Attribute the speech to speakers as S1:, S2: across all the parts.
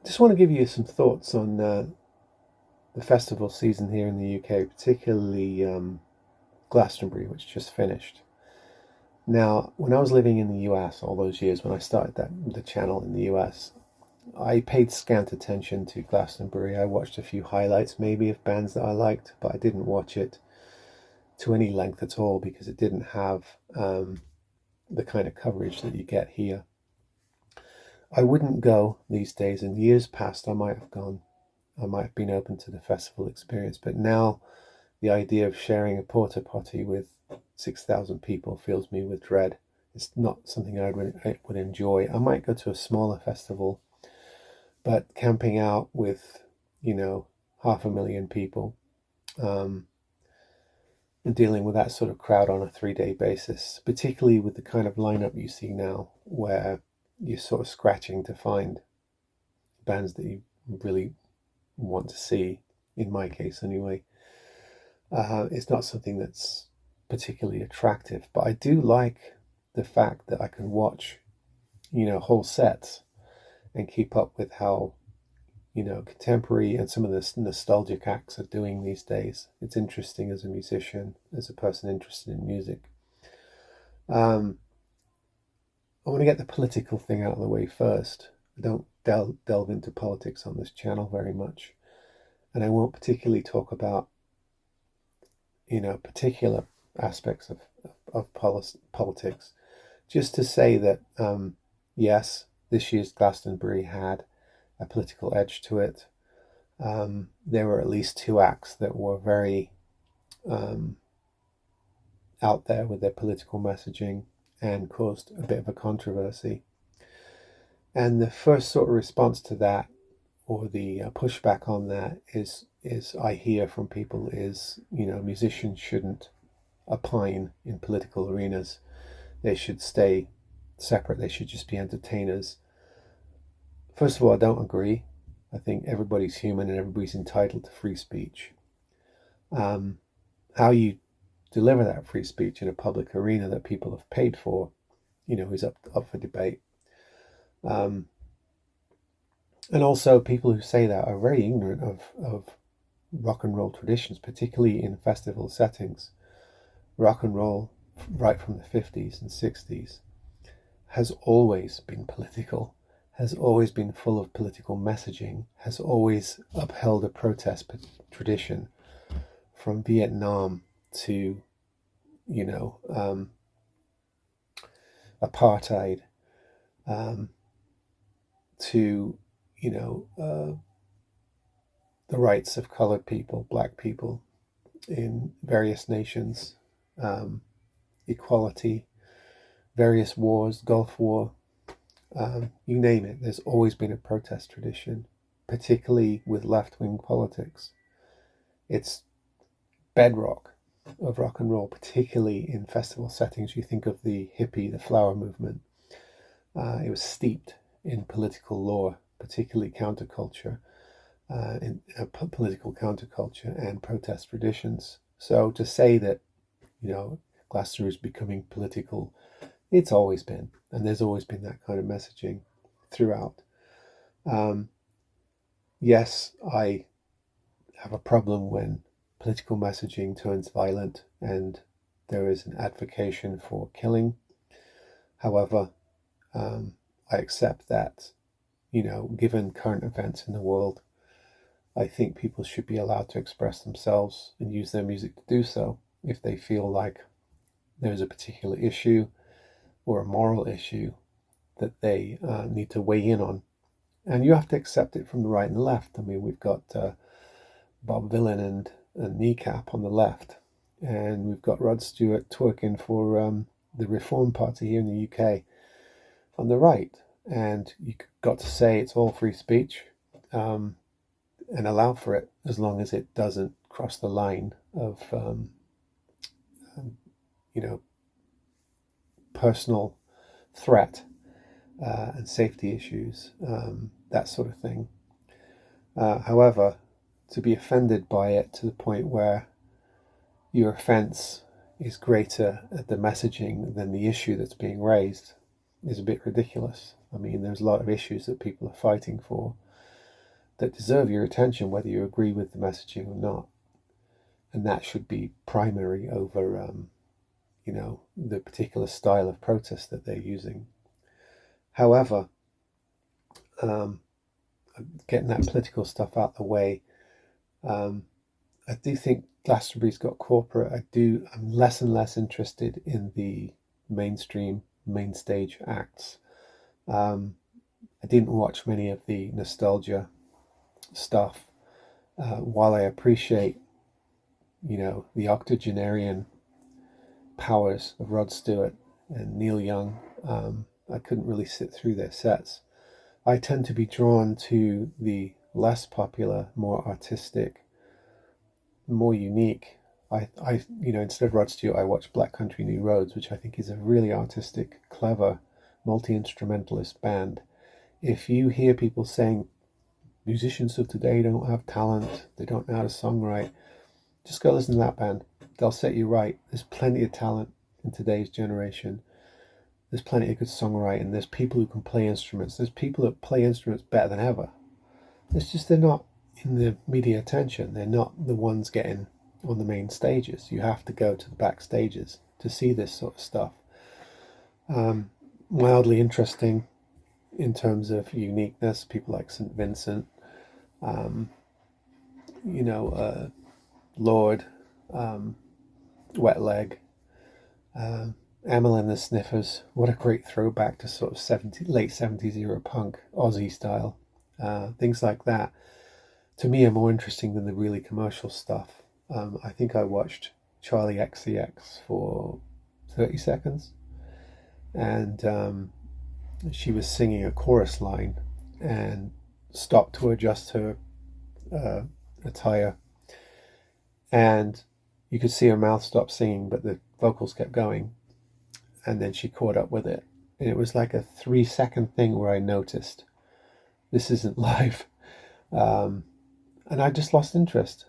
S1: Just want to give you some thoughts on the festival season here in the UK, particularly Glastonbury, which just finished. Now, when I was living in the US all those years, when I started the channel in the US, I paid scant attention to Glastonbury. I watched a few highlights, maybe, of bands that I liked, but I didn't watch it to any length at all because it didn't have the kind of coverage that you get here. I wouldn't go these days. In years past, I might have gone. I might have been open to the festival experience, but now the idea of sharing a porta potty with 6,000 people fills me with dread. It's not something I would enjoy. I might go to a smaller festival, but camping out with, 500,000 people, um, and dealing with that sort of crowd on a 3-day basis, particularly with the kind of lineup you see now, where you're sort of scratching to find bands that you really want to see, in my case anyway. It's not something that's particularly attractive, but I do like the fact that I can watch, whole sets and keep up with how, contemporary and some of the nostalgic acts are doing these days. It's interesting as a musician, as a person interested in music. Um, I want to get the political thing out of the way first. I don't delve into politics on this channel very much, and I won't particularly talk about particular aspects of politics. Just to say that yes, this year's Glastonbury had a political edge to it. There were at least two acts that were very um, out there with their political messaging and caused a bit of a controversy. And the first sort of response to that, or the pushback on that, is I hear from people is, musicians shouldn't opine in political arenas. They should stay separate. They should just be entertainers. First of all, I don't agree. I think everybody's human and everybody's entitled to free speech. How you deliver that free speech in a public arena that people have paid for, is up for debate. And also, people who say that are very ignorant of rock and roll traditions, particularly in festival settings. Rock and roll, right from the 50s and 60s, has always been political, has always been full of political messaging, has always upheld a protest tradition, from Vietnam to, apartheid, to, the rights of colored people, black people in various nations, equality, various wars, Gulf War, you name it. There's always been a protest tradition, particularly with left-wing politics. It's bedrock of rock and roll, particularly in festival settings. You think of the hippie, the flower movement. It was steeped in political lore, particularly counterculture, in political counterculture and protest traditions. So to say that, Glastonbury is becoming political, it's always been, and there's always been that kind of messaging throughout. Yes, I have a problem when political messaging turns violent and there is an advocacy for killing. However, I accept that, given current events in the world, I think people should be allowed to express themselves and use their music to do so if they feel like there's a particular issue or a moral issue that they need to weigh in on. And you have to accept it from the right and the left. I mean, we've got Bob Dylan and Kneecap on the left, and we've got Rod Stewart twerking for the Reform Party here in the UK on the right. And you got to say it's all free speech, and allow for it as long as it doesn't cross the line of, personal threat and safety issues, that sort of thing. However, to be offended by it to the point where your offence is greater at the messaging than the issue that's being raised is a bit ridiculous. I mean, there's a lot of issues that people are fighting for, that deserve your attention, whether you agree with the messaging or not. And that should be primary over, the particular style of protest that they're using. However, getting that political stuff out of the way, I do think Glastonbury's got corporate. I'm less and less interested in the mainstream, main stage acts. I didn't watch many of the nostalgia stuff. While I appreciate, the octogenarian powers of Rod Stewart and Neil Young, I couldn't really sit through their sets. I tend to be drawn to the less popular, more artistic, more unique. Instead of Rod Stewart, I watched Black Country New Roads, which I think is a really artistic, clever, multi-instrumentalist band. If you hear people saying musicians of today don't have talent, they don't know how to songwrite, just go listen to that band. They'll set you right. There's plenty of talent in today's generation. There's plenty of good songwriting. There's people who can play instruments. There's people that play instruments better than ever. It's just they're not in the media attention. They're not the ones getting on the main stages. You have to go to the back stages to see this sort of stuff. Mildly interesting in terms of uniqueness. People like St. Vincent, Lord, Wet Leg, Emil and the Sniffers. What a great throwback to sort of late 70s era punk, Aussie style. Things like that, to me, are more interesting than the really commercial stuff. I think I watched Charlie XCX for 30 seconds, and she was singing a chorus line and stopped to adjust her attire, and you could see her mouth stop singing, but the vocals kept going, and then she caught up with it, and it was like a 3-second thing where I noticed this isn't live, and I just lost interest.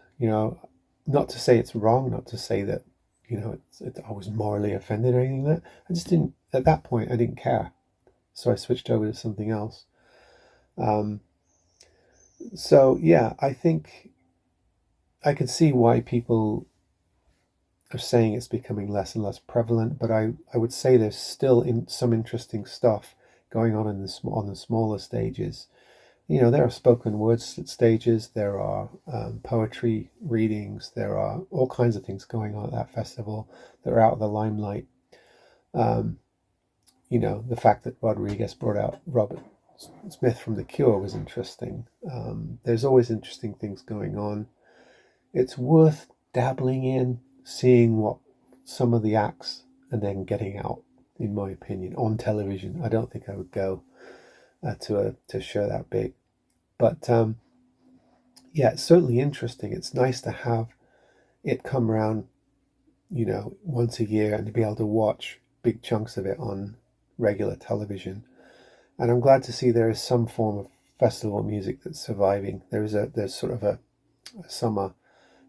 S1: Not to say it's wrong, not to say that I was morally offended or anything like that. I just didn't, at that point I didn't care, so I switched over to something else. So yeah, I think I could see why people are saying it's becoming less and less prevalent, but I would say there's still some interesting stuff going on on the smaller stages. There are spoken word stages, there are poetry readings, there are all kinds of things going on at that festival that are out of the limelight. The fact that Rodriguez brought out Robert Smith from The Cure was interesting. There's always interesting things going on. It's worth dabbling in, seeing what some of the acts and then getting out, in my opinion, on television. I don't think I would go to a show that big. But yeah, it's certainly interesting. It's nice to have it come around, once a year, and to be able to watch big chunks of it on regular television. And I'm glad to see there is some form of festival music that's surviving. There's sort of a summer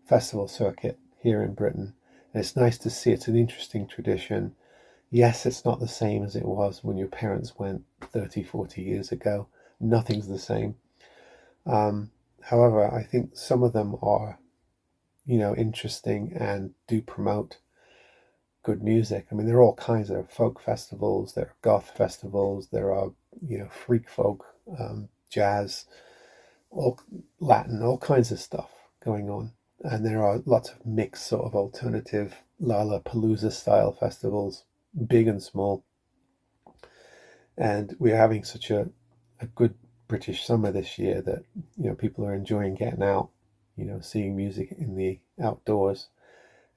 S1: festival circuit here in Britain, and it's nice to see. It's an interesting tradition. Yes, it's not the same as it was when your parents went 30, 40 years ago. Nothing's the same. However, I think some of them are, interesting and do promote good music. I mean, there are all kinds of folk festivals, there are goth festivals, there are, freak folk, jazz, all Latin, all kinds of stuff going on. And there are lots of mixed sort of alternative Lollapalooza style festivals, big and small. And we're having such a good British summer this year that people are enjoying getting out, seeing music in the outdoors,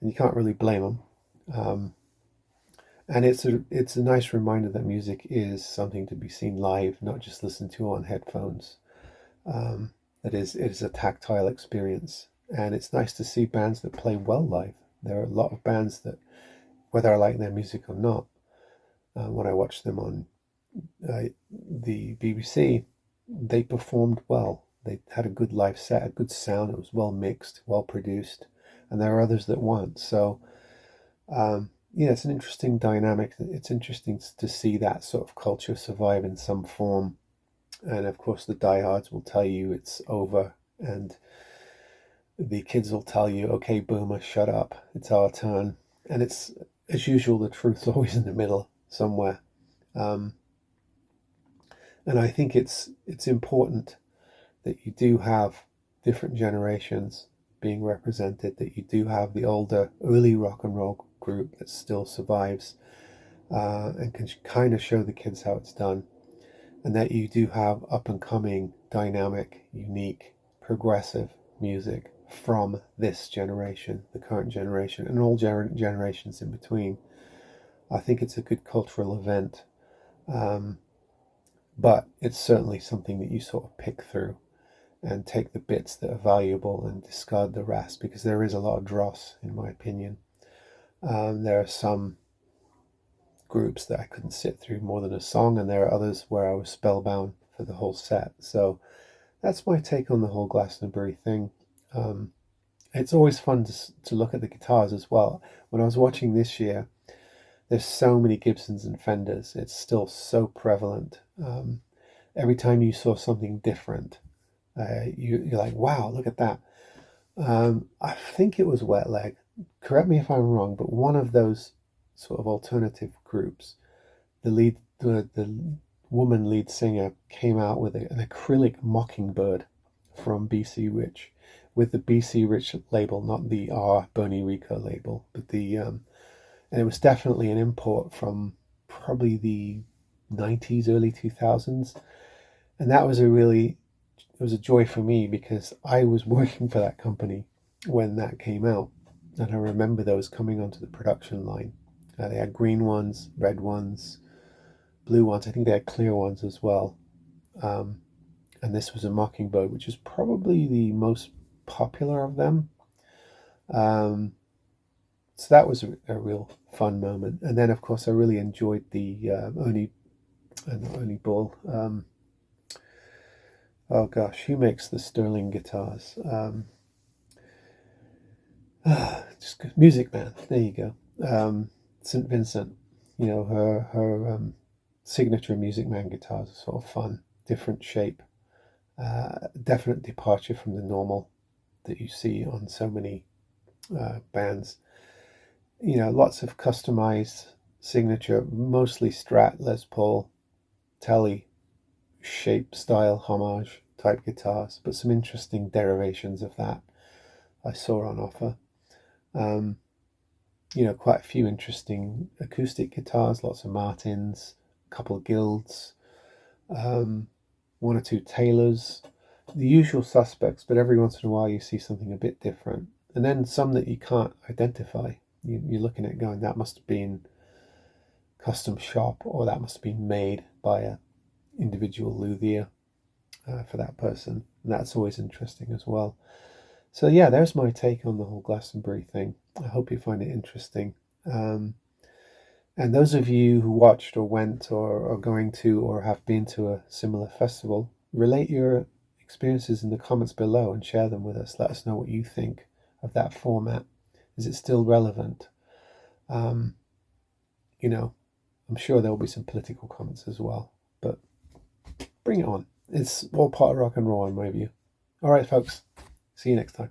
S1: and you can't really blame them. And it's a nice reminder that music is something to be seen live, not just listened to on headphones. It is a tactile experience, and it's nice to see bands that play well live. There are a lot of bands that, whether I like their music or not, when I watch them on the BBC, they performed well. They had a good live set, a good sound. It was well mixed, well produced, and there are others that weren't. So, it's an interesting dynamic. It's interesting to see that sort of culture survive in some form, And of course, the diehards will tell you it's over, and the kids will tell you, okay, boomer, shut up, it's our turn. And it's, as usual, the truth's always in the middle somewhere. Um, and I think it's important that you do have different generations being represented, that you do have the older, early rock and roll group that still survives, and can kind of show the kids how it's done, and that you do have up and coming, dynamic, unique, progressive music from this generation, the current generation, and all generations in between. I think it's a good cultural event, but it's certainly something that you sort of pick through and take the bits that are valuable and discard the rest, because there is a lot of dross, in my opinion. There are some groups that I couldn't sit through more than a song, and there are others where I was spellbound for the whole set. So that's my take on the whole Glastonbury thing. It's always fun to look at the guitars as well. When I was watching this year, there's so many Gibsons and Fenders. It's still so prevalent. Every time you saw something different, you're like, wow, look at that. I think it was Wet Leg. Correct me if I'm wrong, but one of those sort of alternative groups, the woman lead singer came out with an acrylic mockingbird from BC Rich, with the BC Rich label, not the R Bernie Rico label, but and it was definitely an import from probably the 90s, early 2000s, and that was it was a joy for me because I was working for that company when that came out, and I remember those coming onto the production line. They had green ones, red ones, blue ones. I think they had clear ones as well. And this was a mockingbird, which is probably the most popular of them. So that was a real fun moment. And then, of course, I really enjoyed the Ernie Ball. Oh gosh, who makes the Sterling guitars? Just Music Man. There you go. St. Vincent. You know, her signature Music Man guitars are sort of fun, different shape, definite departure from the normal that you see on so many bands. You know, lots of customized signature, mostly Strat, Les Paul, Telly shape, style, homage type guitars, but some interesting derivations of that I saw on offer. You know, quite a few interesting acoustic guitars, lots of Martins, a couple of Guilds, one or two Taylors, the usual suspects, but every once in a while you see something a bit different. And then some that you can't identify. You're looking at it going, that must have been custom shop, or that must have been made by a individual luthier for that person. And that's always interesting as well. So yeah, there's my take on the whole Glastonbury thing. I hope you find it interesting. And those of you who watched or went or are going to or have been to a similar festival, relate your experiences in the comments below and share them with us. Let us know what you think of that format. Is it still relevant? You know, I'm sure there will be some political comments as well, but bring it on. It's all part of rock and roll in my view. All right, folks. See you next time.